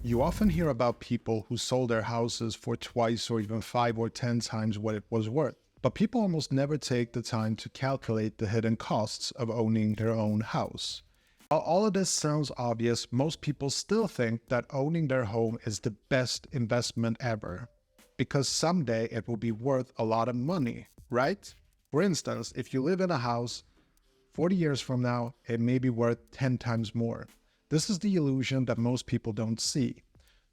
You often hear about people who sold their houses for twice or even 5 or 10 times what it was worth. But people almost never take the time to calculate the hidden costs of owning their own house. While all of this sounds obvious, most people still think that owning their home is the best investment ever, because someday it will be worth a lot of money, right? For instance, if you live in a house 40 years from now, it may be worth 10 times more. This is the illusion that most people don't see.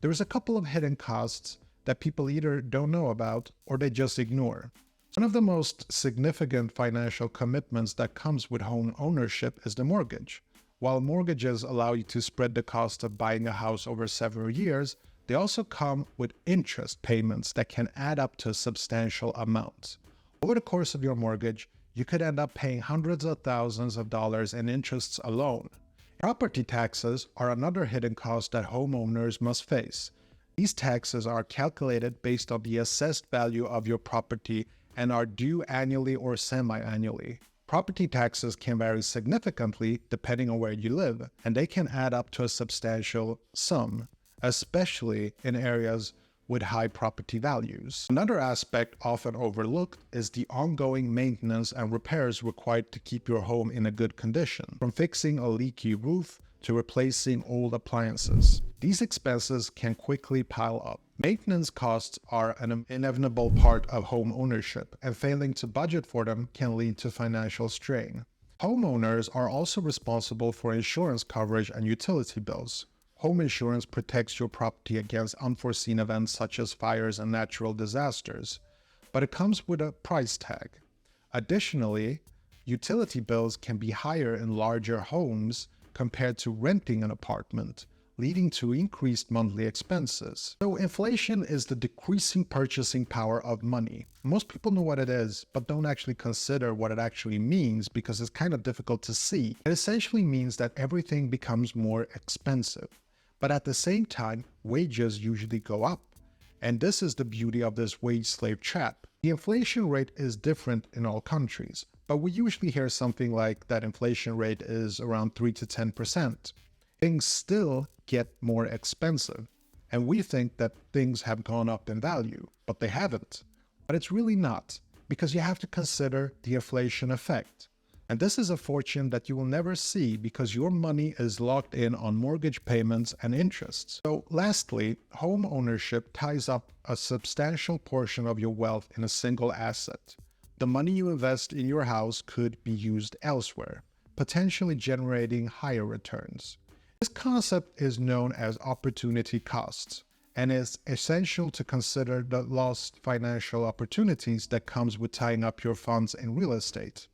There's a couple of hidden costs that people either don't know about or they just ignore. One of the most significant financial commitments that comes with home ownership is the mortgage. While mortgages allow you to spread the cost of buying a house over several years, they also come with interest payments that can add up to substantial amounts. Over the course of your mortgage, you could end up paying hundreds of thousands of dollars in interests alone. Property taxes are another hidden cost that homeowners must face. These taxes are calculated based on the assessed value of your property and are due annually or semi-annually. Property taxes can vary significantly depending on where you live, and they can add up to a substantial sum, especially in areas with high property values. Another aspect often overlooked is the ongoing maintenance and repairs required to keep your home in a good condition, from fixing a leaky roof to replacing old appliances. These expenses can quickly pile up. Maintenance costs are an inevitable part of home ownership, and failing to budget for them can lead to financial strain. Homeowners are also responsible for insurance coverage and utility bills. Home insurance protects your property against unforeseen events such as fires and natural disasters, but it comes with a price tag. Additionally, utility bills can be higher in larger homes compared to renting an apartment, leading to increased monthly expenses. So inflation is the decreasing purchasing power of money. Most people know what it is, but don't actually consider what it actually means because it's kind of difficult to see. It essentially means that everything becomes more expensive. But at the same time, wages usually go up. And this is the beauty of this wage slave trap. The inflation rate is different in all countries, but we usually hear something like that inflation rate is around 3 to 10%. Things still get more expensive, and we think that things have gone up in value, but they haven't. But it's really not, because you have to consider the inflation effect. And this is a fortune that you will never see because your money is locked in on mortgage payments and interests. So lastly, home ownership ties up a substantial portion of your wealth in a single asset. The money you invest in your house could be used elsewhere, potentially generating higher returns. This concept is known as opportunity costs, and is essential to consider the lost financial opportunities that comes with tying up your funds in real estate.